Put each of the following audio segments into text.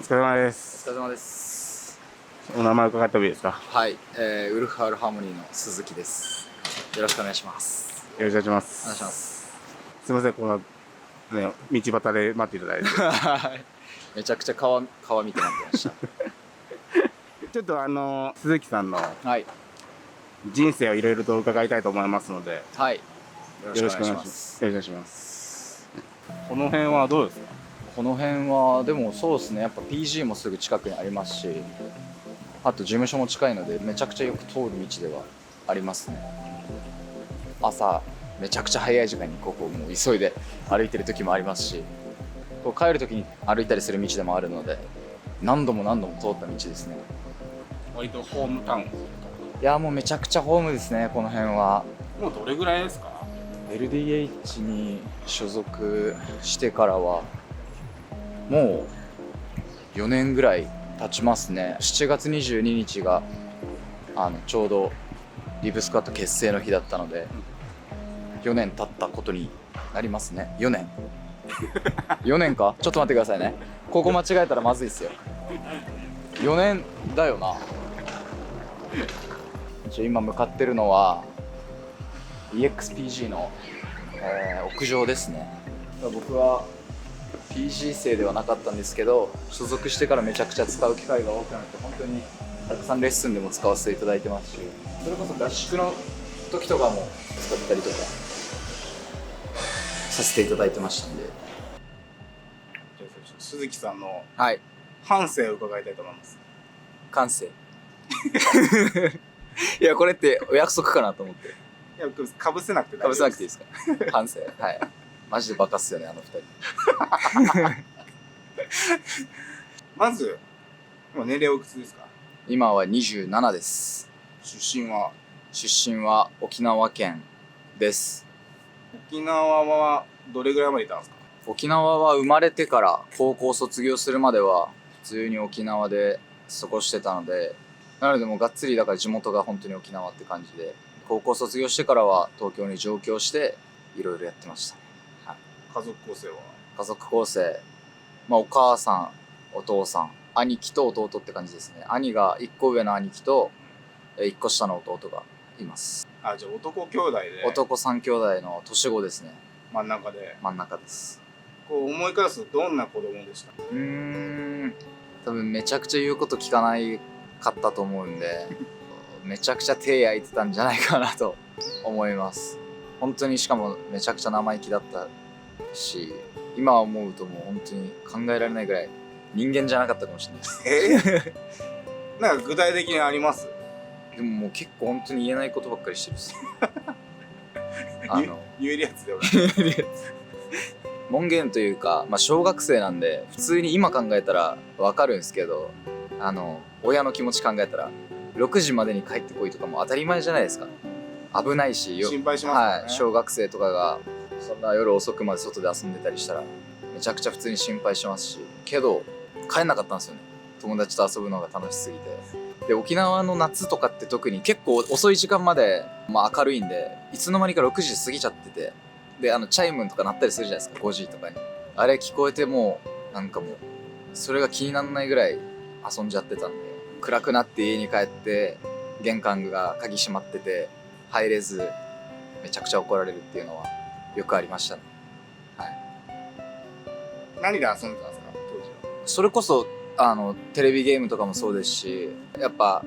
疲れ様です。お疲れ様です。お名前伺ってもいいですか？はい、ウルフアルハーモニーの鈴木です。よろしくお願いします。よろしくお願いします。お願いします。すみません、このね、道端で待っていただいて。めちゃくちゃ川見て待ってました。ちょっと鈴木さんのはい。人生をいろいろと伺いたいと思いますので、はい。よろしくお願いしまよす。ろしくお願いします。この辺はどうですか？この辺はでもそうですね。やっぱ PG もすぐ近くにありますし、あと事務所も近いのでめちゃくちゃよく通る道ではありますね。朝めちゃくちゃ早い時間にここもう急いで歩いてる時もありますし、こう帰る時に歩いたりする道でもあるので、何度も通った道ですね。割とホームタウン。いやもうめちゃくちゃホームですね、この辺は。もうどれぐらいですか？ LDH に所属してからはもう4年ぐらい経ちますね。7月22日がちょうどリブスカット結成の日だったので、4年経ったことになりますね。4年4年か、ちょっと待ってくださいね。ここ間違えたらまずいですよ。4年だよな。今向かってるのは EXPG の、屋上ですね。僕は PG 生ではなかったんですけど、所属してからめちゃくちゃ使う機会が多くなって、本当にたくさんレッスンでも使わせていただいてますし、それこそ合宿の時とかも使ったりとかさせていただいてましたんで。じゃあ鈴木さんのはい。半生を伺いたいと思います。感性いやこれってお約束かなと思って。いや、かぶせなくて大丈夫です。かぶせなくていいですか？感性。はい。マジでバカっすよね、あの二人。まず、今年齢おいくつですか？今は27です。出身は沖縄県です。沖縄はどれぐらいまでいたんですか？沖縄は生まれてから高校卒業するまでは普通に沖縄で過ごしてたので、なのでもうがっつりだから地元が本当に沖縄って感じで、高校卒業してからは東京に上京していろいろやってましたね。はい、家族構成は？家族構成、お母さん、お父さん、兄貴と弟って感じですね。兄が1個上の兄貴と1個下の弟がいます。あ、じゃあ男兄弟で。男3兄弟の年子ですね。真ん中で。真ん中です。こう思い返すとどんな子供でした？多分めちゃくちゃ言うこと聞かないかったと思うんでめちゃくちゃ手焼いてたんじゃないかなと思います。本当に、しかもめちゃくちゃ生意気だったし、今思うともう本当に考えられないぐらい人間じゃなかったかもしれないです。なんか具体的にあります？でももう結構本当に言えないことばっかりしてるっす。言えるやつではない。門限というか、小学生なんで普通に今考えたら分かるんですけど、親の気持ち考えたら6時までに帰ってこいとかも当たり前じゃないですか。危ないし心配しますよね。はい、小学生とかがそんな夜遅くまで外で遊んでたりしたらめちゃくちゃ普通に心配しますし、けど帰んなかったんですよね。友達と遊ぶのが楽しすぎて。で沖縄の夏とかって特に結構遅い時間まで、明るいんで、いつの間にか6時過ぎちゃってて、でチャイムとか鳴ったりするじゃないですか、5時とかに。あれ聞こえて、もうなんかもうそれが気にならないぐらい遊んじゃってたんで、暗くなって家に帰って玄関が鍵閉まってて入れずめちゃくちゃ怒られるっていうのはよくありましたね。はい。何で遊んでたんですか、当時は？それこそテレビゲームとかもそうですし、やっぱ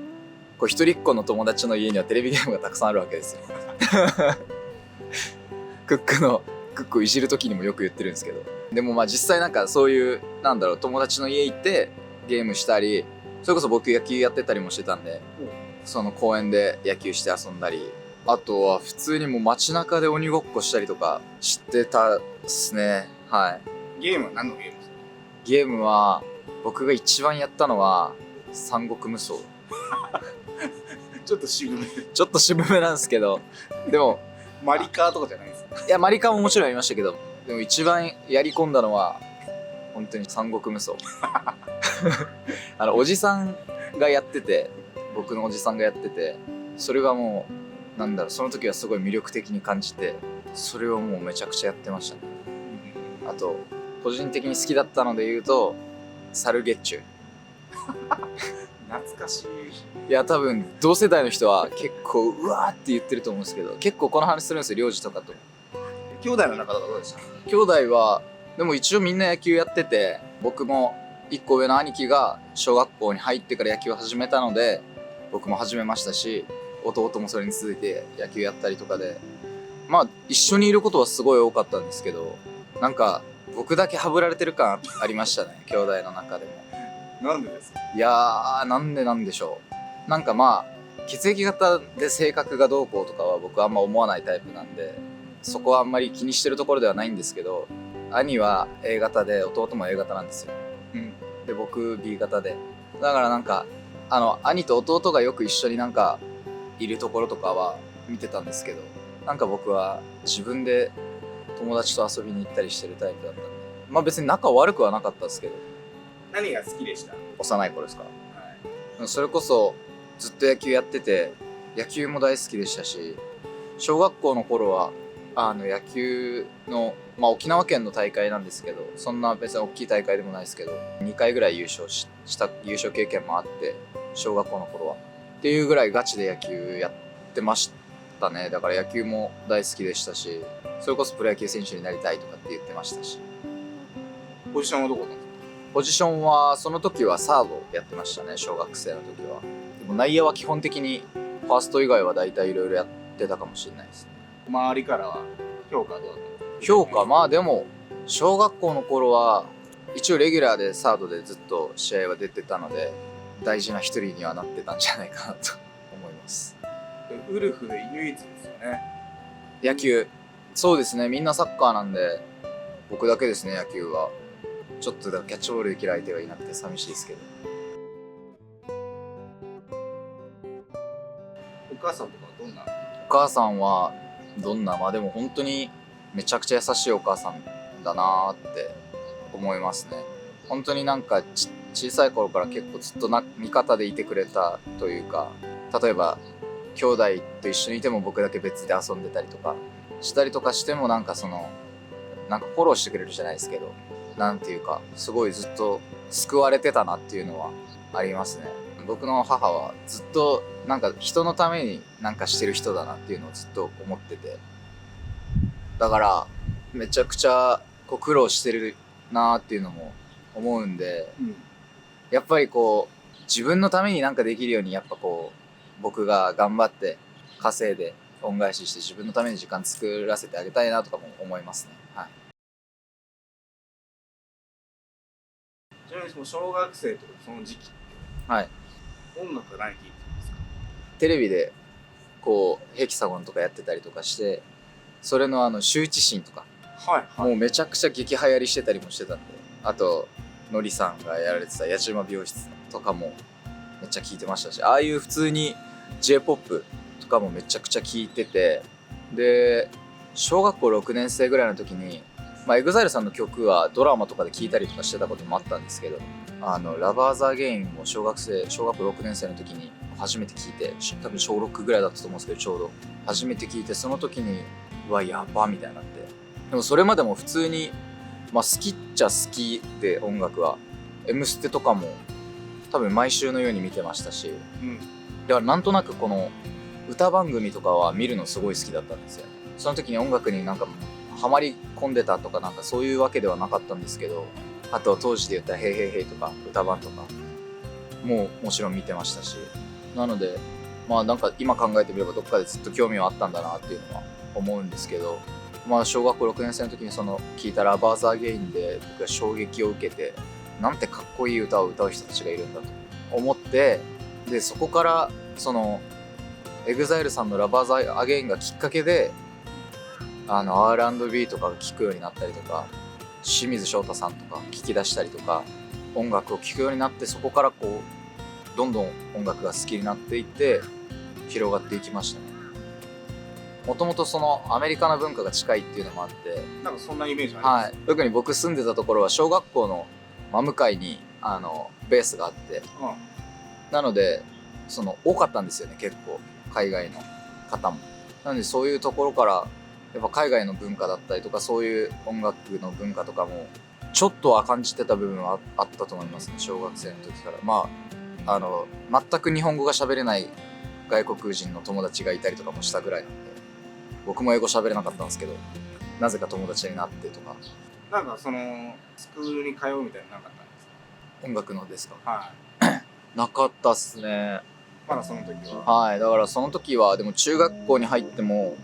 こう一人っ子の友達の家にはテレビゲームがたくさんあるわけですよ。クックをいじる時にもよく言ってるんですけど、でも実際なんかそういう友達の家行ってゲームしたり、それこそ僕野球やってたりもしてたんで、その公園で野球して遊んだり、あとは普通にもう街中で鬼ごっこしたりとかしてたっすね。はい。ゲームは何のゲームですか？ゲームは僕が一番やったのは三国無双。ちょっと渋め。ちょっと渋めなんですけど、でもマリカーとかじゃないですか？いやマリカももちろんやりましたけど、でも一番やり込んだのは本当に三国無双。おじさんがやってて、僕のおじさんがやってて、それがもうその時はすごい魅力的に感じて、それをもうめちゃくちゃやってましたね。あと個人的に好きだったので言うとサルゲッチュ懐かしい。いや多分同世代の人は結構うわーって言ってると思うんですけど、結構この話するんですよ、領事とかと。兄弟の中とかどうでした？兄弟はでも一応みんな野球やってて、僕も1個上の兄貴が小学校に入ってから野球を始めたので僕も始めましたし、弟もそれに続いて野球やったりとかで、まあ一緒にいることはすごい多かったんですけど、なんか僕だけはぶられてる感ありましたね、兄弟の中でも。なんでですか？いやーなんでなんでしょう。なんかまあ血液型で性格がどうこうとかは僕はあんま思わないタイプなんで、そこはあんまり気にしてるところではないんですけど、兄は A 型で弟も A 型なんですよ。で僕 B 型で、だからなんか兄と弟がよく一緒になんかいるところとかは見てたんですけど、なんか僕は自分で友達と遊びに行ったりしてるタイプだったんで、まあ別に仲悪くはなかったですけど。何が好きでした？幼い頃ですか？はい。それこそずっと野球やってて、野球も大好きでしたし、小学校の頃は野球の、まあ、沖縄県の大会なんですけど、そんな別に大きい大会でもないですけど2回ぐらいした優勝経験もあって、小学校の頃はっていうぐらいガチで野球やってましたね。だから野球も大好きでしたし、それこそプロ野球選手になりたいとかって言ってましたし。ポジションはどこだったんですか？ポジションはその時はサードやってましたね、小学生の時は。でも内野は基本的にファースト以外は大体いろいろやってたかもしれないですね。周りからは評価はどうだったんですか？評価、まあでも小学校の頃は一応レギュラーでサードでずっと試合は出てたので、大事な一人にはなってたんじゃないかなと思います。ウルフで唯一ですよね。野球、そうですね、みんなサッカーなんで僕だけですね、野球は。ちょっとキャッチボールできる相手がいなくて寂しいですけど。お母さんとかはどんな？お母さんはどんな、まあでも本当にめちゃくちゃ優しいお母さんだなーって思いますね。本当になんか小さい頃から結構ずっと味方でいてくれたというか、例えば兄弟と一緒にいても僕だけ別で遊んでたりとかしたりとかしても、なんかなんかフォローしてくれるじゃないですけど、なんていうかすごいずっと救われてたなっていうのはありますね。僕の母はずっとなんか人のためになんかしてる人だなっていうのをずっと思ってて、だからめちゃくちゃ苦労してるなっていうのも思うんで、やっぱり自分のためになんかできるように、やっぱ僕が頑張って稼いで恩返しして自分のために時間作らせてあげたいなとかも思いますね。はい。ちなみにその小学生とかその時期ってはい。音楽は何聴いてたんですか？テレビでヘキサゴンとかやってたりとかして、それの羞恥心とか、はいもうめちゃくちゃ激流行りしてたりもしてたんで、あとのりさんがやられてた八島美容室とかもめっちゃ聴いてましたし、ああいう普通に J-POP とかもめちゃくちゃ聴いてて、で小学校6年生ぐらいの時に、EXILE さんの曲はドラマとかで聴いたりとかしてたこともあったんですけど、ラバーザーゲインを小学校6年生の時に初めて聴いて、多分小6ぐらいだったと思うんですけど、ちょうど初めて聴いて、その時にうわやばみたいになって。でもそれまでも普通に、好きっちゃ好きで、音楽は M ステとかも多分毎週のように見てましたし、だからなんとなくこの歌番組とかは見るのすごい好きだったんですよね。その時に音楽になんかハマり込んでたとかなんかそういうわけではなかったんですけど、あと当時で言ったら「ヘイヘイヘイ」とか歌番とかももちろん見てましたし、なのでなんか今考えてみればどっかでずっと興味はあったんだなっていうのは思うんですけど、小学校6年生の時に聴いたラバーザーゲインで僕は衝撃を受けて、なんてかっこいい歌を歌う人たちがいるんだと思って、でそこからEXILE さんのラバーザーゲインがきっかけでR&B とかを聴くようになったりとか、清水翔太さんとか聴き出したりとか音楽を聴くようになって、そこからどんどん音楽が好きになっていって広がっていきましたね。もともとアメリカの文化が近いっていうのもあって、なんかそんなイメージあります。特に僕住んでたところは小学校の真向かいにベースがあって、なので多かったんですよね、結構海外の方も。なのでそういうところからやっぱ海外の文化だったりとか、そういう音楽の文化とかもちょっとは感じてた部分はあったと思いますね、小学生の時から。まあ全く日本語が喋れない外国人の友達がいたりとかもしたぐらいなんで、僕も英語喋れなかったんですけど、なぜか友達になってとか。なんかそのスクールに通うみたいなのなかったんです音楽のですか？か？はい。なかったっすね。まだその時は。はい、だからその時はでも中学校に入っても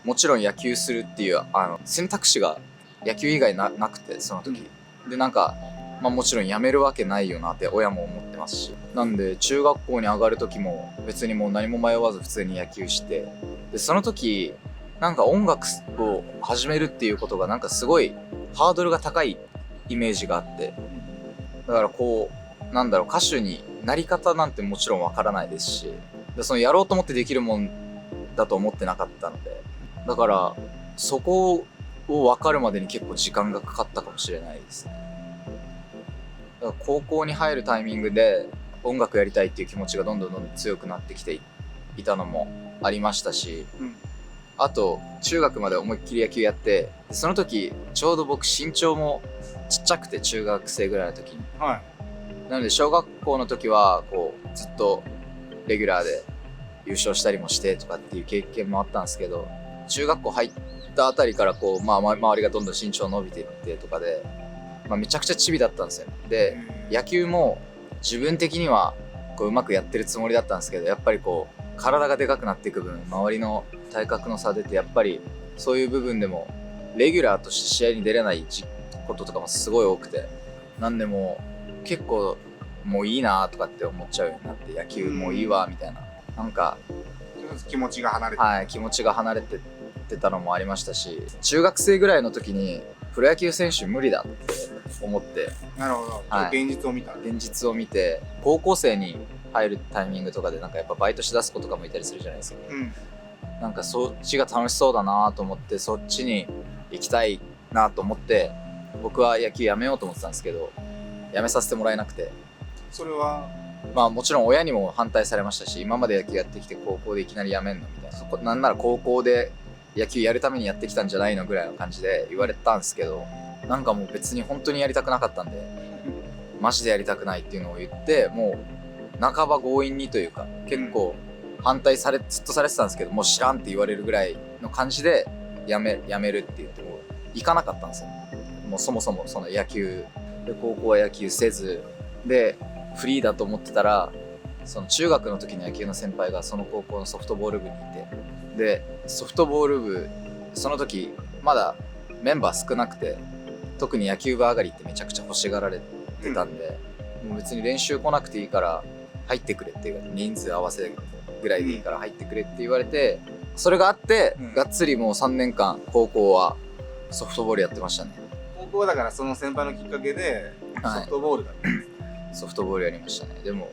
もちろん野球するっていう選択肢が野球以外なくて、その時、でなんか、まあ、もちろん辞めるわけないよなって親も思ってますし、なんで中学校に上がる時も別にもう何も迷わず普通に野球して、でその時なんか音楽を始めるっていうことがなんかすごいハードルが高いイメージがあって、だからこうなんだろう、歌手になり方なんてもちろんわからないですし、でそのやろうと思ってできるもんだと思ってなかったので、だからそこを分かるまでに結構時間がかかったかもしれないですね。だから高校に入るタイミングで音楽やりたいっていう気持ちがどんどん強くなってきていたのもありましたし、あと中学まで思いっきり野球やって、その時ちょうど僕身長もちっちゃくて、中学生ぐらいの時に、はい。なので小学校の時はこうずっとレギュラーで優勝したりもしてとかっていう経験もあったんですけど、中学校入ったあたりからこう、周りがどんどん身長伸びていってとかで、めちゃくちゃチビだったんですよね。で野球も自分的にはこううまくやってるつもりだったんですけど、やっぱりこう体がでかくなっていく分、周りの体格の差出て、やっぱりそういう部分でもレギュラーとして試合に出れないこととかもすごい多くて、なんでもう結構もういいなとかって思っちゃうようになって、野球もういいわみたいな、なんか気持ちが離れて、はい、気持ちが離れてってたのもありましたし、中学生ぐらいの時にプロ野球選手無理だって思って、なるほど、はい、現実を見た。現実を見て、高校生に入るタイミングとかでなんかやっぱバイトしだす子とかもいたりするじゃないですか、なんかそっちが楽しそうだなと思って、そっちに行きたいなと思って僕は野球やめようと思ってたんですけど、やめさせてもらえなくて、それはもちろん親にも反対されましたし、今まで野球やってきて高校でいきなりやめんのみたいな、なんなら高校で野球やるためにやってきたんじゃないのぐらいの感じで言われたんですけど、なんかもう別に本当にやりたくなかったんで、マジでやりたくないっていうのを言って、もう半ば強引にというか、結構反対ずっとされてたんですけど、もう知らんって言われるぐらいの感じでやめるって言っても行かなかったんですよ。もうそもそもその野球で、高校は野球せずでフリーだと思ってたら、その中学の時の野球の先輩がその高校のソフトボール部にいて、でソフトボール部その時まだメンバー少なくて、特に野球部上がりってめちゃくちゃ欲しがられてたんで、もう別に練習来なくていいから入ってくれっていう、人数合わせぐらいでいいから入ってくれって言われて、それがあって、がっつりもう3年間高校はソフトボールやってましたね。高校だからその先輩のきっかけでソフトボールだった、ソフトボールやりましたね。でも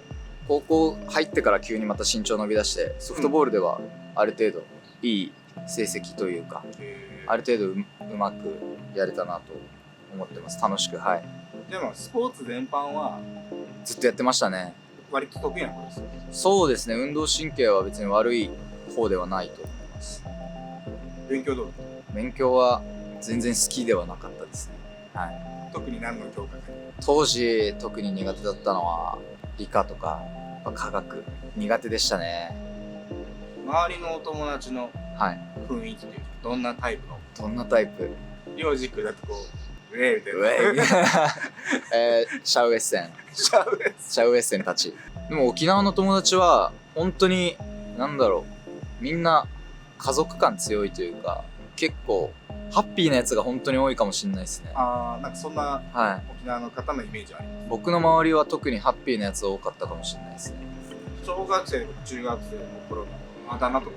高校入ってから急にまた身長伸び出して、ソフトボールではある程度いい成績というか、ある程度うまくやれたなと思ってます。楽しく。はい。でもスポーツ全般はずっとやってましたね。割と得意なことですよ。そうですね、運動神経は別に悪い方ではないと思います。勉強どう？勉強は全然好きではなかったですね。はい。特に何の教科が？当時特に苦手だったのは理科とか科学、苦手でしたね。周りのお友達の雰囲気というか、どんなタイプの？どんなタイプ？両軸だとこうウェイみたいな。ウェイシャウエッセンシャウエッセンたち。でも沖縄の友達は本当になんだろう、みんな家族感強いというか、結構ハッピーなやつが本当に多いかもしれないですね。なんかそんな沖縄の方のイメージあります。僕の周りは特にハッピーなやつ多かったかもしれないですね。小学生とか中学生の頃のあだ名とか？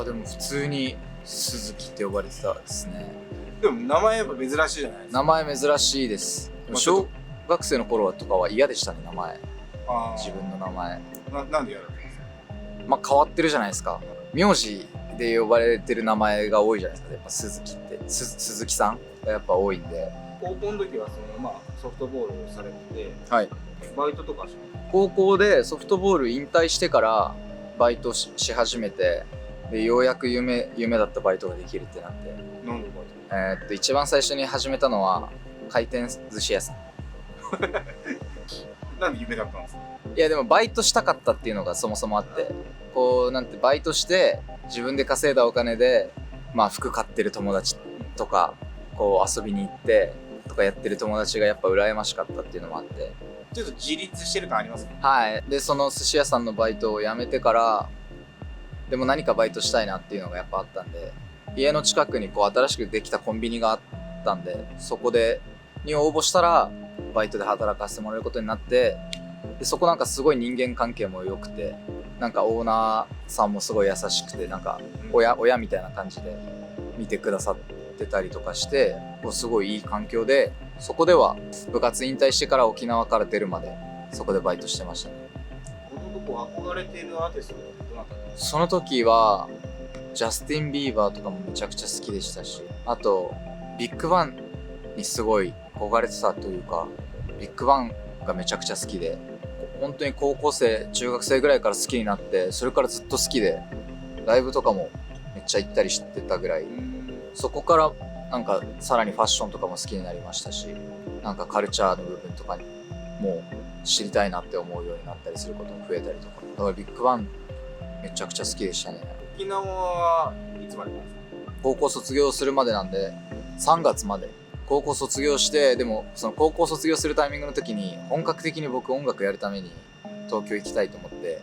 でも普通に鈴木って呼ばれてたですね。でも名前やっぱ珍しいじゃないですか。名前珍しいです。小学生の頃とかは嫌でしたね、名前。自分の名前。なんでやられるんですか？変わってるじゃないですか。名字で呼ばれてる名前が多いじゃないですか。やっぱ鈴木って鈴木さんがやっぱ多いんで。高校の時はソフトボールをされてて、はい、バイトとか高校でソフトボール引退してからバイト し始めて、でようやく夢だったバイトができるってなって。なんでバイト？一番最初に始めたのは回転寿司屋さん。なんで夢だったんですか？いやでもバイトしたかったっていうのがそもそもあって、こうなんてバイトして自分で稼いだお金でまあ服買ってる友達とかこう遊びに行ってとかやってる友達がやっぱ羨ましかったっていうのもあって、ちょっと自立してる感ありますね。はい。でその寿司屋さんのバイトを辞めてからでも何かバイトしたいなっていうのがやっぱあったんで、家の近くにこう新しくできたコンビニがあったんで、そこでに応募したらバイトで働かせてもらえることになって、でそこなんかすごい人間関係も良くて、なんかオーナーさんもすごい優しくて、なんか親みたいな感じで見てくださってたりとかして、こうすごいいい環境で、そこでは部活引退してから沖縄から出るまでそこでバイトしてましたね。このとこ憧れているアーティストってどなたですか？その時はジャスティン・ビーバーとかもめちゃくちゃ好きでしたし、あとビッグバンにすごい憧れてたというか、ビッグバンがめちゃくちゃ好きで、本当に高校生中学生ぐらいから好きになって、それからずっと好きでライブとかもめっちゃ行ったりしてたぐらい、そこからなんかさらにファッションとかも好きになりましたし、なんかカルチャーの部分とかにもう知りたいなって思うようになったりすることも増えたりとか、だからビッグバンめちゃくちゃ好きでしたね。沖縄はいつまでなんですか？高校卒業するまでなんで3月まで。高校卒業して、でもその高校卒業するタイミングの時に本格的に僕音楽やるために東京行きたいと思って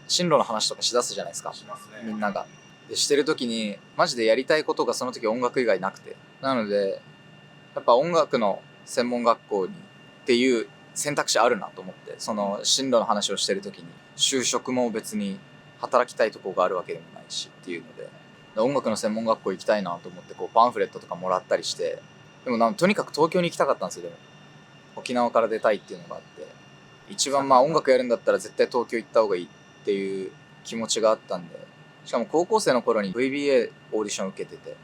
進路の話とかしだすじゃないですか、しますね。みんなが。でしてる時にマジでやりたいことがその時音楽以外なくて、なのでやっぱ音楽の専門学校にっていう選択肢あるなと思って、その進路の話をしてる時に就職も別に働きたいとこがあるわけでもないしっていうので、音楽の専門学校行きたいなと思ってこうパンフレットとかもらったりして、でもとにかく東京に行きたかったんですよ。でも沖縄から出たいっていうのがあって、一番まあ音楽やるんだったら絶対東京行った方がいいっていう気持ちがあったんで、しかも高校生の頃に VBA オーディション受けてて、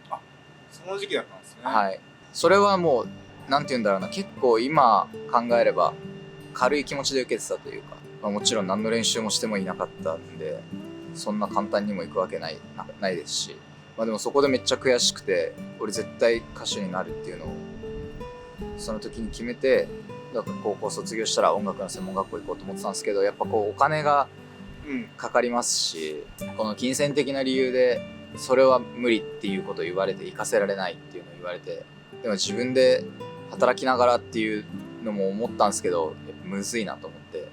その時期だったんですね。はい、それはもうなんて言うんだろうな、結構今考えれば軽い気持ちで受けてたというか、まあ、もちろん何の練習もしてもいなかったんでそんな簡単にも行くわけないですし、まあでもそこでめっちゃ悔しくて、俺絶対歌手になるっていうのをその時に決めて、だから高校卒業したら音楽の専門学校行こうと思ってたんですけど、やっぱこうお金がかかりますし、この金銭的な理由でそれは無理っていうことを言われて、行かせられないっていうのを言われて、でも自分で働きながらっていうのも思ったんですけど、やっぱむずいなと思って、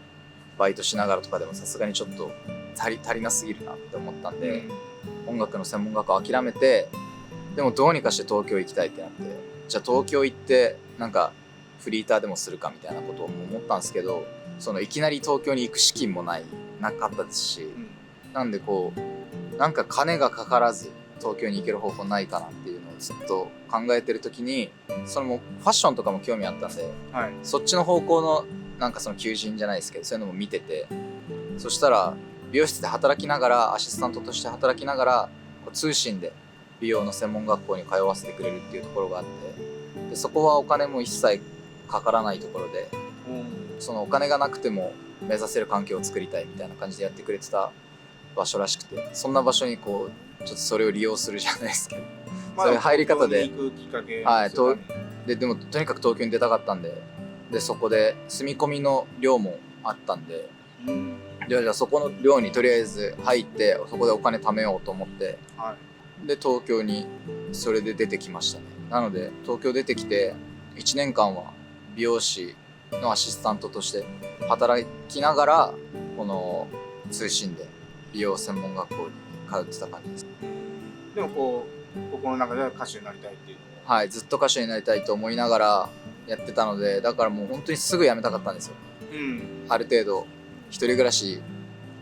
バイトしながらとかでもさすがにちょっと足りなすぎるなって思ったんで、音楽の専門学校諦めて、でもどうにかして東京行きたいってなって、じゃあ東京行ってなんかフリーターでもするかみたいなことを思ったんですけど、そのいきなり東京に行く資金もなかったですし、なんでこうなんか金がかからず東京に行ける方法ないかなっていうのをずっと考えてる時に、そのファッションとかも興味あったんで、はい、そっちの方向のなんかその求人じゃないですけどそういうのも見てて、そしたら美容室で働きながら、アシスタントとして働きながら通信で美容の専門学校に通わせてくれるっていうところがあって、でそこはお金も一切かからないところで、そのお金がなくても目指せる環境を作りたいみたいな感じでやってくれてた場所らしくて、そんな場所にこうちょっとそれを利用するじゃないですけど、そういう入り方で、でもとにかく東京に出たかったんで、そこで住み込みの寮もあったんで、じゃあそこの寮にとりあえず入ってそこでお金貯めようと思って、で東京にそれで出てきましたね。なので東京出てきて1年間は美容師のアシスタントとして働きながら、この通信で美容専門学校に通ってた感じです。でもここの中では歌手になりたいっていうのは、はい、ずっと歌手になりたいと思いながらやってたので、だからもう本当にすぐ辞めたかったんですよ。ある程度一人暮らし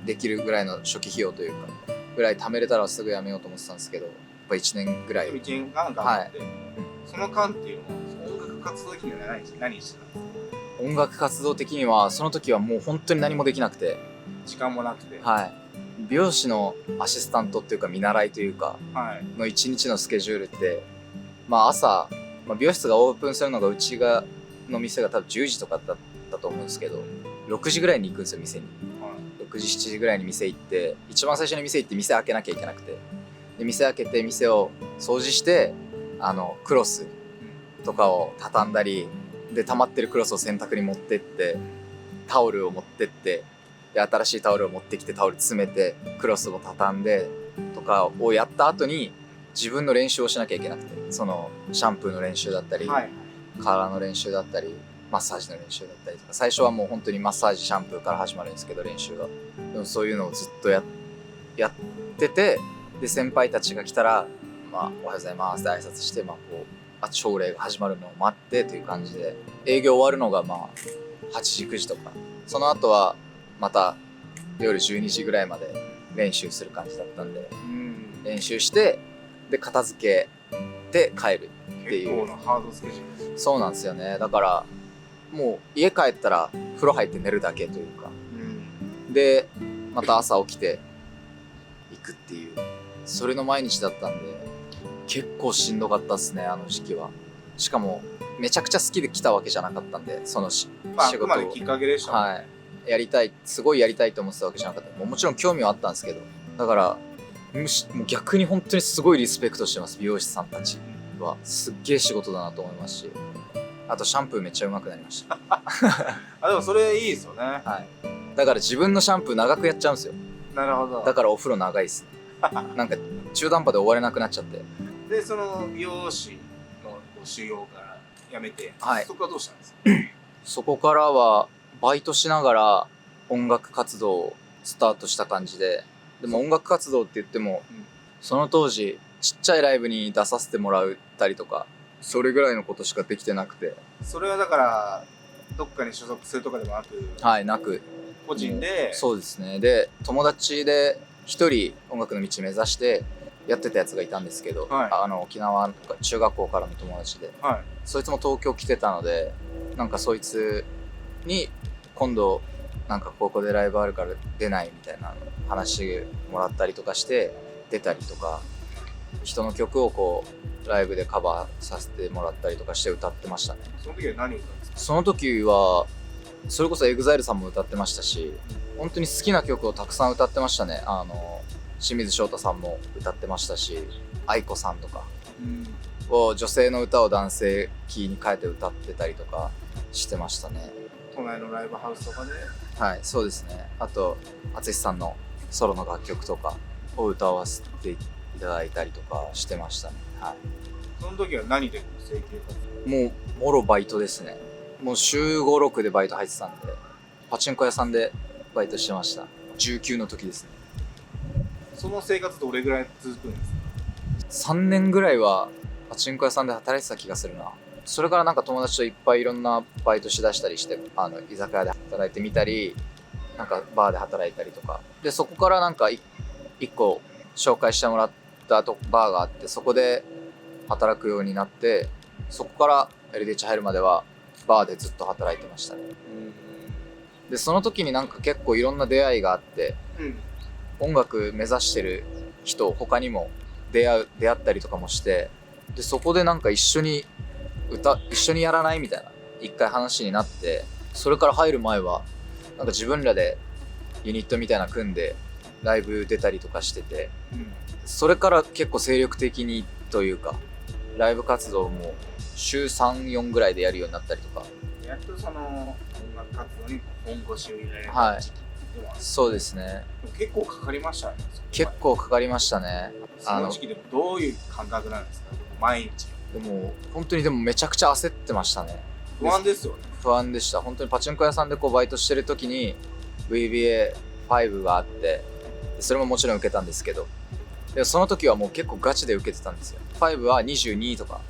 できるぐらいの初期費用というかぐらい貯めれたらすぐ辞めようと思ってたんですけど、やっぱ1年ぐらい。1年間頑張って、その間っていうのは音楽活動的には何してたんですか？音楽活動的にはその時はもう本当に何もできなくて、時間もなくて、はい、美容師のアシスタントっていうか見習いというかの1日のスケジュールって、まあ朝、美容室がオープンするのがうちの店が多分10時とかだったと思うんですけど、6時ぐらいに行くんですよ、店に。6時7時ぐらいに店行って、一番最初に店行って店開けなきゃいけなくて、で店開けて店を掃除して、クロスとかを畳んだりで溜まってるクロスを洗濯に持ってってタオルを持ってってで新しいタオルを持ってきてタオル詰めてクロスを畳んでとかをやった後に自分の練習をしなきゃいけなくて、そのシャンプーの練習だったり、はい、体の練習だったりマッサージの練習だったりとか、最初はもう本当にマッサージシャンプーから始まるんですけど練習が、でもそういうのをずっとやってて、で先輩たちが来たらおはようございますって挨拶して、こう朝礼が始まるのを待ってという感じで、営業終わるのが8時9時とか、その後はまた夜12時ぐらいまで練習する感じだったんで、練習してで片付けて帰るっていう。結構なハードスケジュール。そうなんですよね。だからもう家帰ったら風呂入って寝るだけというか、でまた朝起きて行くっていう、それの毎日だったんで結構しんどかったっすね、あの時期は。しかもめちゃくちゃ好きで来たわけじゃなかったんで、その仕事を、あくまできっかけでしたね。はい、やりたい、すごいやりたいと思ってたわけじゃなかった。もちろん興味はあったんですけど、だからもう逆に本当にすごいリスペクトしてます。美容師さんたちはすっげえ仕事だなと思いますし、あとシャンプーめっちゃうまくなりました。でもそれいいですよね。はい。だから自分のシャンプー長くやっちゃうんですよ。なるほど。だからお風呂長いっす。なんか中途半端で終われなくなっちゃって。でその美容師の修行からやめて、はい、そこはどうしたんですか？そこからはバイトしながら音楽活動をスタートした感じで、でも音楽活動って言っても、その当時ちっちゃいライブに出させてもらったりとか、それぐらいのことしかできてなくて。それはだからどっかに所属するとかでもなく、はい、なく個人で。そうですね。で友達で一人音楽の道目指してやってたやつがいたんですけど、はい、沖縄とか中学校からの友達で、はい、そいつも東京来てたので、なんかそいつに今度なんかここでライブあるから出ないみたいな話もらったりとかして出たりとか、人の曲をこうライブでカバーさせてもらったりとかして歌ってましたね。その時は何歌うんですか？その時はそれこそ EXILE さんも歌ってましたし、本当に好きな曲をたくさん歌ってましたね。清水翔太さんも歌ってましたし、愛子さんとかを、女性の歌を男性キーに変えて歌ってたりとかしてましたね。都内のライブハウスとかで。はい、そうですね。あと淳さんのソロの楽曲とかを歌わせていただいたりとかしてましたね。はい。その時は何で生計活動？もうもろバイトですね。もう週5、6でバイト入ってたんで、パチンコ屋さんでバイトしてました。19の時ですね。その生活どれぐらい続くんですか？ 3 年ぐらいはパチンコ屋さんで働いてた気がするな。それからなんか友達といっぱいいろんなバイトしだしたりして、居酒屋で働いてみたり、なんかバーで働いたりとかで、そこからなんか1個紹介してもらったバーがあって、そこで働くようになって、そこから LDH 入るまではバーでずっと働いてましたね。でその時になんか結構いろんな出会いがあって、音楽目指してる人他にも出会ったりとかもして、でそこでなんか一緒にやらないみたいな一回話になって、それから入る前はなんか自分らでユニットみたいな組んでライブ出たりとかしてて、それから結構精力的にというかライブ活動も週3、4ぐらいでやるようになったりとか。やっとその音楽活動に本腰を入れられた時期でもある。そうですね。結構かかりましたね。結構かかりましたね。その時期でもどういう感覚なんですか？毎日。でも本当にめちゃくちゃ焦ってましたね。不安ですよね。不安でした。本当にパチンコ屋さんでこうバイトしてる時に VBA5 があって、それももちろん受けたんですけど、でその時はもう結構ガチで受けてたんですよ。5は22とか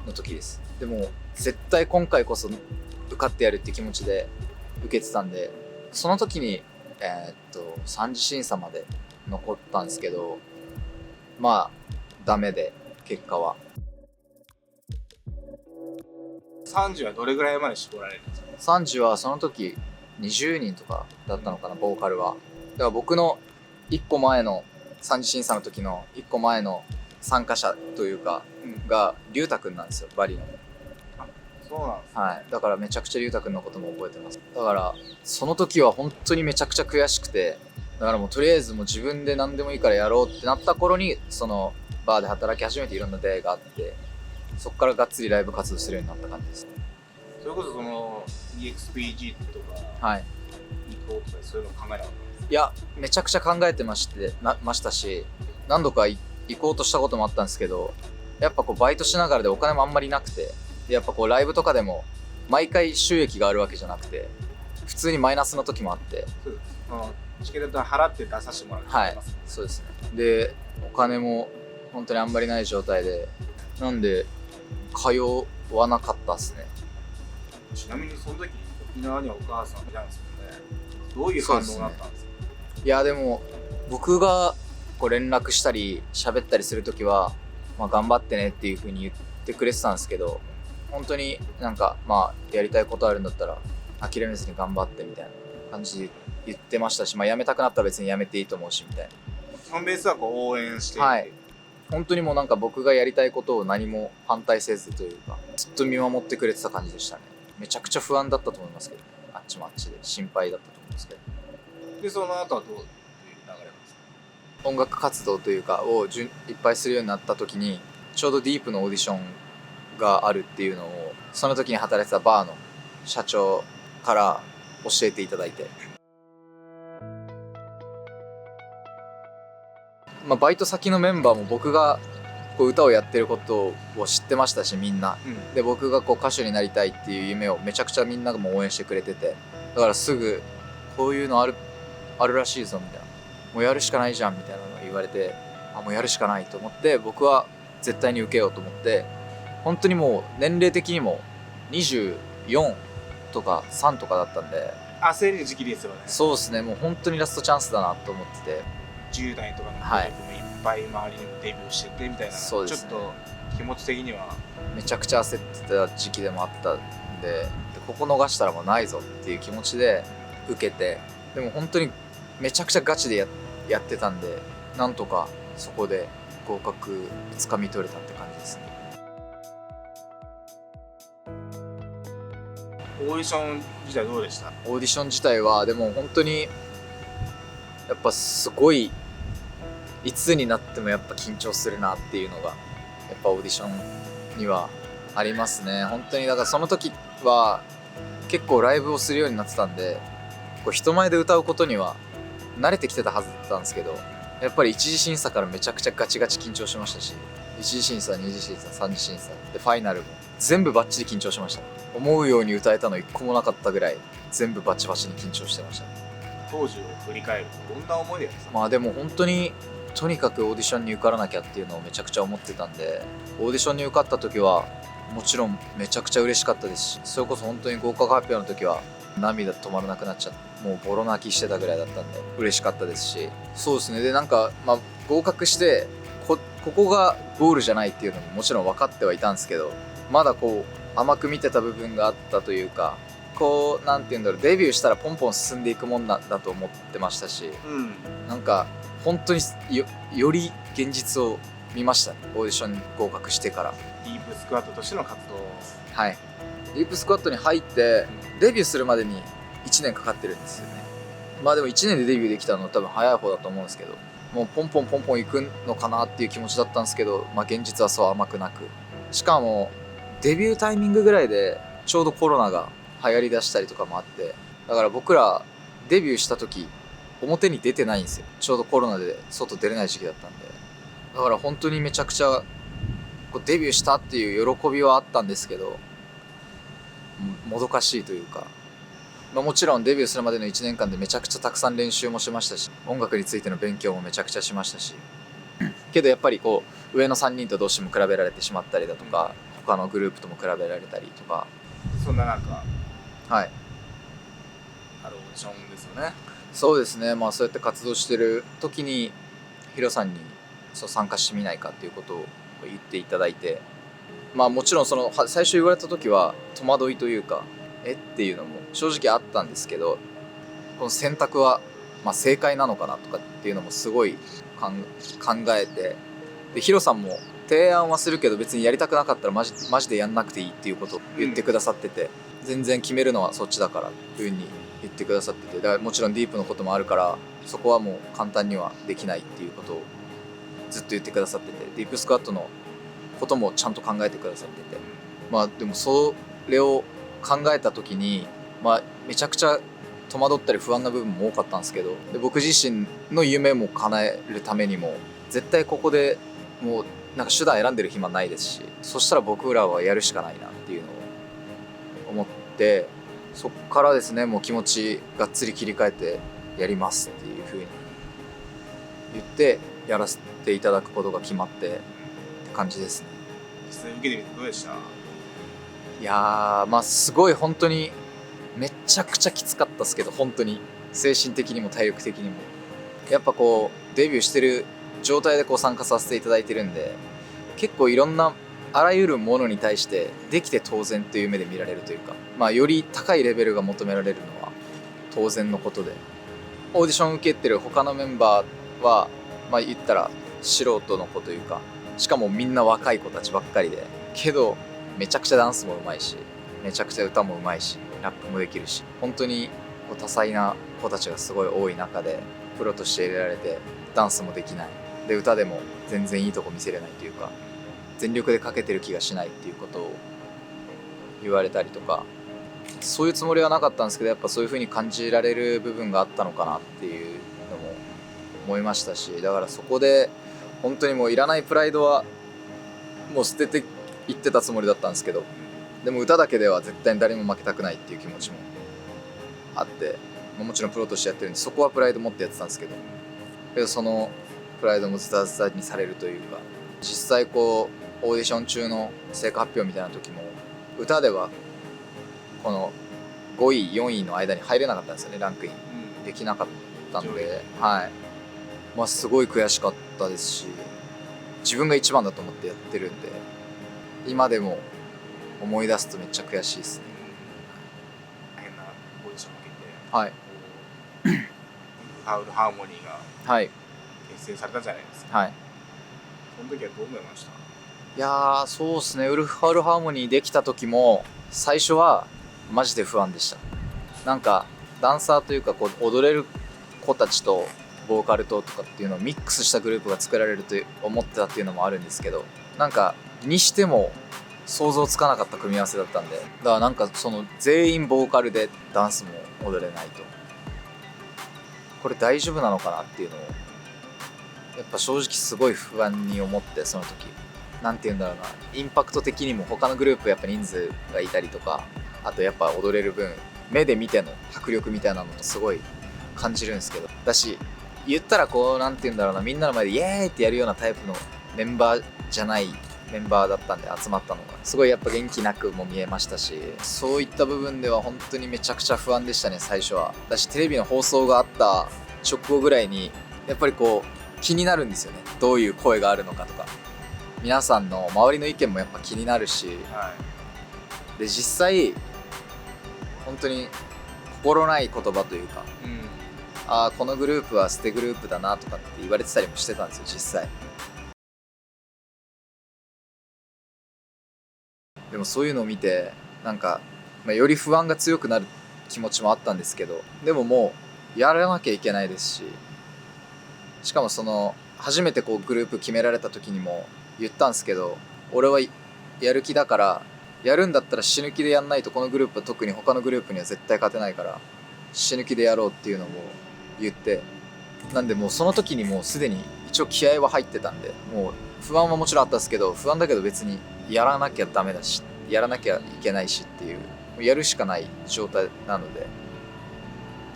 の時です。でも絶対今回こそ受かってやるって気持ちで受けてたんで、その時に3次審査まで残ったんですけど、まあダメで結果は。30はどれぐらいまで絞られるんですか？30はその時20人とかだったのかな、ボーカルは。だから僕の1個前の3次審査の時の1個前の参加者というかが龍太くんなんですよ、バリの。そうなんですね。はい。だからめちゃくちゃ龍太くんのことも覚えてます。だからその時は本当にめちゃくちゃ悔しくて、だからもうとりあえずもう自分で何でもいいからやろうってなった頃に、そのバーで働き始めていろんな出会いがあって、そこからがっつりライブ活動するようになった感じです。それこそその EXPG とかはい。行こうとかそういうの考えなかったんですか？いや、めちゃくちゃ考えてましたし、何度か行こうとしたこともあったんですけど、やっぱこうバイトしながらでお金もあんまりなくて、でやっぱこうライブとかでも毎回収益があるわけじゃなくて、普通にマイナスの時もあって。そうです。チケット払って出させてもらう。はい、そうですね。で、お金も本当にあんまりない状態で、なんで通わなかったっすね。ちなみにその時沖縄にはお母さんいたんですよね。どういう反応だったんですか？いやでも僕がこう連絡したり喋ったりする時は、まあ、頑張ってねっていう風に言ってくれてたんですけど、本当になんかまあやりたいことあるんだったら諦めずに頑張ってみたいな感じで言ってましたし、まあ、辞めたくなったら別に辞めていいと思うしみたいな。ファンベースはこう応援していて、はい、本当にもうなんか僕がやりたいことを何も反対せずというか、ずっと見守ってくれてた感じでしたね。めちゃくちゃ不安だったと思いますけどね。あっちもあっちで心配だったと思うんですけど。でその後はどういう流れなんですか？音楽活動というかをいっぱいするようになった時に、ちょうどディープのオーディションがあるっていうのをその時に働いてたバーの社長から教えていただいて、まあ、バイト先のメンバーも僕がこう歌をやってることを知ってましたし、みんな、で僕がこう歌手になりたいっていう夢をめちゃくちゃみんながも応援してくれてて、だからすぐこういうのあるらしいぞみたいな、もうやるしかないじゃんみたいなのを言われて、あ、もうやるしかないと思って、僕は絶対に受けようと思って、本当にもう年齢的にも24とか3とかだったんで、焦る時期ですよね。そうですね、もう本当にラストチャンスだなと思ってて、10代とかの子はいもいっぱい周りにデビューしててみたいな、そうですね、ちょっと気持ち的にはめちゃくちゃ焦ってた時期でもあったんで、ここ逃したらもうないぞっていう気持ちで受けて、でも本当にめちゃくちゃガチでやってたんで、なんとかそこで合格つかみ取れたって感じですね。オーディション自体どうでした？オーディション自体はでも本当にやっぱすごい、いつになってもやっぱ緊張するなっていうのがやっぱオーディションにはありますね。本当にだからその時は結構ライブをするようになってたんで、こう人前で歌うことには慣れてきてたはずだったんですけど、やっぱり一次審査からめちゃくちゃガチガチ緊張しましたし、一次審査、二次審査、三次審査でファイナルも全部バッチリ緊張しました。思うように歌えたの一個もなかったぐらい全部バチバチに緊張してました。当時を振り返るとどんな思いでした？まあでも本当にとにかくオーディションに受からなきゃっていうのをめちゃくちゃ思ってたんで、オーディションに受かった時はもちろんめちゃくちゃ嬉しかったですし、それこそ本当に合格発表の時は涙止まらなくなっちゃって、もうボロ泣きしてたぐらいだったんで嬉しかったですし、そうですね。でなんかまあ合格してここがゴールじゃないっていうのももちろん分かってはいたんですけど、まだこう甘く見てた部分があったというか、こうなんていうんだろう、デビューしたらポンポン進んでいくもんだと思ってましたし、なんか本当により現実を見ましたね、オーディションに合格してから。ディープスクワットとしての活動。はい、ディープスクワットに入ってデビューするまでに1年かかってるんですよね。まあでも1年でデビューできたの多分早い方だと思うんですけど、もうポンポンポンポン行くのかなっていう気持ちだったんですけど、まあ現実はそう甘くなく、しかもデビュータイミングぐらいでちょうどコロナが流行りだしたりとかもあって、だから僕らデビューした時表に出てないんですよ。ちょうどコロナで外出れない時期だったんで、だから本当にめちゃくちゃこうデビューしたっていう喜びはあったんですけど、もどかしいというか、まあ、もちろんデビューするまでの1年間でめちゃくちゃたくさん練習もしましたし、音楽についての勉強もめちゃくちゃしましたし、けどやっぱりこう上の3人とどうしても比べられてしまったりだとか、他のグループとも比べられたりとか、そんななんかはいあるオーディションですよね。そうですね。まあそうやって活動してる時にヒロさんにそう参加してみないかっていうことを言っていただいて、まあもちろんその最初言われた時は戸惑いというか、っていうのも正直あったんですけど、この選択はまあ正解なのかなとかっていうのもすごい考えて、でヒロさんも提案はするけど別にやりたくなかったらマジでやんなくていいっていうことを言ってくださってて、全然決めるのはそっちだからっていう風に言ってくださってて、だからもちろんディープのこともあるからそこはもう簡単にはできないっていうことをずっと言ってくださってて、ディープスクワットのこともちゃんと考えてくださってて、まあでもそれを考えた時に、めちゃくちゃ戸惑ったり不安な部分も多かったんですけど、で僕自身の夢も叶えるためにも絶対ここでもうなんか手段選んでる暇ないですし、そしたら僕らはやるしかないなっていうのを思って、そっからですね、もう気持ちがっつり切り替えてやりますっていう風に言ってやらせていただくことが決まってって感じですね。実際受けてみてどうでした？いやー、すごい本当にめちゃくちゃきつかったですけど、本当に精神的にも体力的にもやっぱこうデビューしてる状態でこう参加させていただいてるんで、結構いろんなあらゆるものに対してできて当然という目で見られるというか、より高いレベルが求められるのは当然のことで、オーディション受けてる他のメンバーは言ったら素人の子というか、しかもみんな若い子たちばっかりで、けどめちゃくちゃダンスもうまいし、めちゃくちゃ歌もうまいし、ラップもできるし、本当に多彩な子たちがすごい多い中でプロとして入れられて、ダンスもできないで歌でも全然いいとこ見せれないというか、全力でかけてる気がしないっていうことを言われたりとか、そういうつもりはなかったんですけど、やっぱそういう風に感じられる部分があったのかなっていうのも思いましたし、だからそこで本当にもういらないプライドはもう捨てていってたつもりだったんですけど、でも歌だけでは絶対に誰も負けたくないっていう気持ちもあって、もちろんプロとしてやってるんでそこはプライド持ってやってたんですけど、そのプライドもズタズタにされるというか、実際こうオーディション中の成果発表みたいな時も歌ではこの5位4位の間に入れなかったんですよね。ランクインできなかったんで、すごい悔しかったですし、自分が一番だと思ってやってるんで、今でも思い出すとめっちゃ悔しいですね。大変なオーディションを受けて、はいハウルハーモニーがはい結成されたじゃないですか。はい。その時はどう思いました？いやー、そうですね。ウルフハウルハーモニーできた時も最初はマジで不安でした。なんかダンサーというかこう踊れる子たちとボーカルとかっていうのをミックスしたグループが作られると思ってたっていうのもあるんですけど、なんかにしても想像つかなかった組み合わせだったんで、だからなんかその全員ボーカルでダンスも踊れないと、これ大丈夫なのかなっていうのをやっぱ正直すごい不安に思って、その時なんて言うんだろうな、インパクト的にも他のグループやっぱ人数がいたりとか、あとやっぱ踊れる分目で見ての迫力みたいなのもすごい感じるんですけど、だし言ったらこうなんて言うんだろうな、みんなの前でイエーイってやるようなタイプのメンバーじゃないメンバーだったんで、集まったのがすごいやっぱ元気なくも見えましたし、そういった部分では本当にめちゃくちゃ不安でしたね、最初は。だしテレビの放送があった直後ぐらいにやっぱりこう気になるんですよね、どういう声があるのかとか、皆さんの周りの意見もやっぱ気になるし、で実際本当に心ない言葉というか、このグループは捨てグループだなとかって言われてたりもしてたんですよ、実際。でもそういうのを見てなんか、より不安が強くなる気持ちもあったんですけど、でももうやらなきゃいけないですし、しかもその初めてこうグループ決められた時にも言ったんですけど、俺はやる気だから、やるんだったら死ぬ気でやんないとこのグループは特に他のグループには絶対勝てないから死ぬ気でやろうっていうのも言って、なんでもうその時にもうすでに一応気合は入ってたんで、もう不安はもちろんあったんですけど、不安だけど別にやらなきゃダメだし、やらなきゃいけないしっていう、やるしかない状態なので、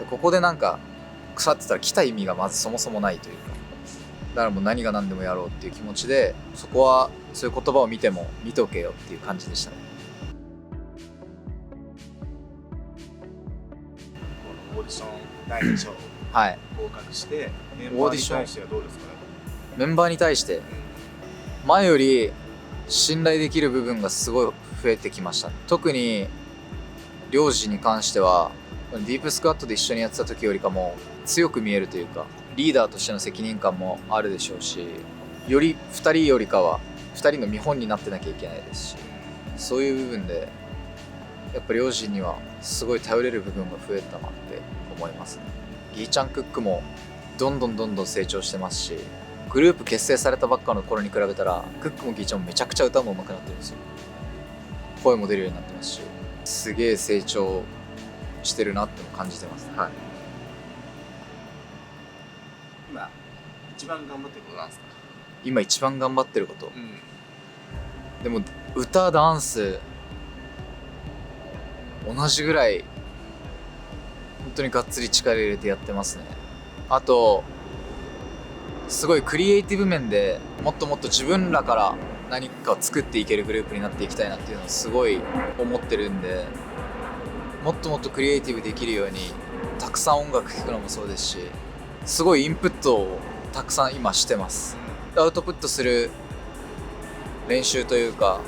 ここでなんか腐ってたら来た意味がまずそもそもないというか、だからもう何が何でもやろうっていう気持ちで、そこはそういう言葉を見ても見とけよっていう感じでしたね。このオーディション第2章はい合格してメンバーに対してはどうですかね？メンバーに対して前より信頼できる部分がすごい増えてきました。特に領事に関してはディープスクワットで一緒にやってた時よりかも強く見えるというか、リーダーとしての責任感もあるでしょうし、より2人よりかは2人の見本になってなきゃいけないですし、そういう部分でやっぱ領事にはすごい頼れる部分が増えたなって思いますね。ギーちゃんクックもどんどん成長してますし、グループ結成されたばっかの頃に比べたらクックもギーちゃんもめちゃくちゃ歌も上手くなってるんですよ。声も出るようになってますし、すげえ成長してるなっても感じてます。はい。今一番頑張ってることなんですか？今一番頑張ってること、うん。でも歌ダンス同じぐらい本当にがっつり力入れてやってますね。あとすごいクリエイティブ面でもっともっと自分らから何かを作っていけるグループになっていきたいなっていうのをすごい思ってるんで、もっともっとクリエイティブできるようにたくさん音楽聴くのもそうですし、すごいインプットをたくさん今してます。アウトプットする練習というか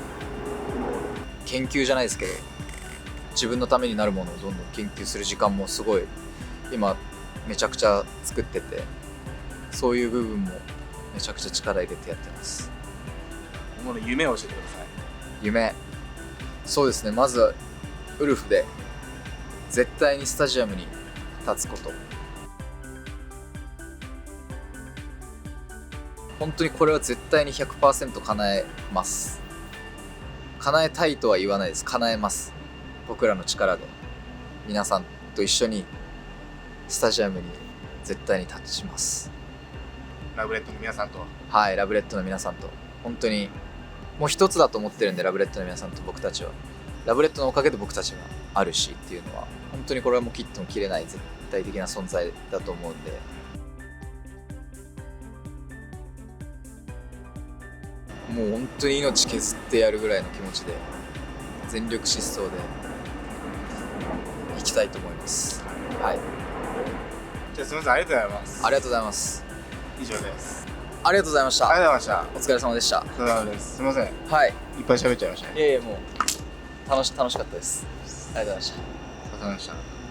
研究じゃないですけど、自分のためになるものをどんどん研究する時間もすごい今めちゃくちゃ作ってて、そういう部分もめちゃくちゃ力入れてやってます。今後の夢を教えてください。夢、そうですね、まずはウルフで絶対にスタジアムに立つこと。本当にこれは絶対に 100% 叶えます。叶えたいとは言わないです。叶えます。僕らの力で皆さんと一緒にスタジアムに絶対に立ちます。ラブレッドの皆さんと。はい、ラブレッドの皆さんと本当にもう一つだと思ってるんで、ラブレッドの皆さんと僕たちはラブレッドのおかげで僕たちがあるしっていうのは本当にこれはもう切っても切れない絶対的な存在だと思うんで、もう本当に命削ってやるぐらいの気持ちで全力疾走でいきたいと思います。はい、じゃあすみません、ありがとうございます。ありがとうございます。以上です。ありがとうございました。ありがとうございまお疲れ様でした。した。お疲れ様です。すみません、いっはい、ぱい喋っちゃいましたね。いえいえ、もう楽しかったです。ありがとうございました。お疲れ様でした。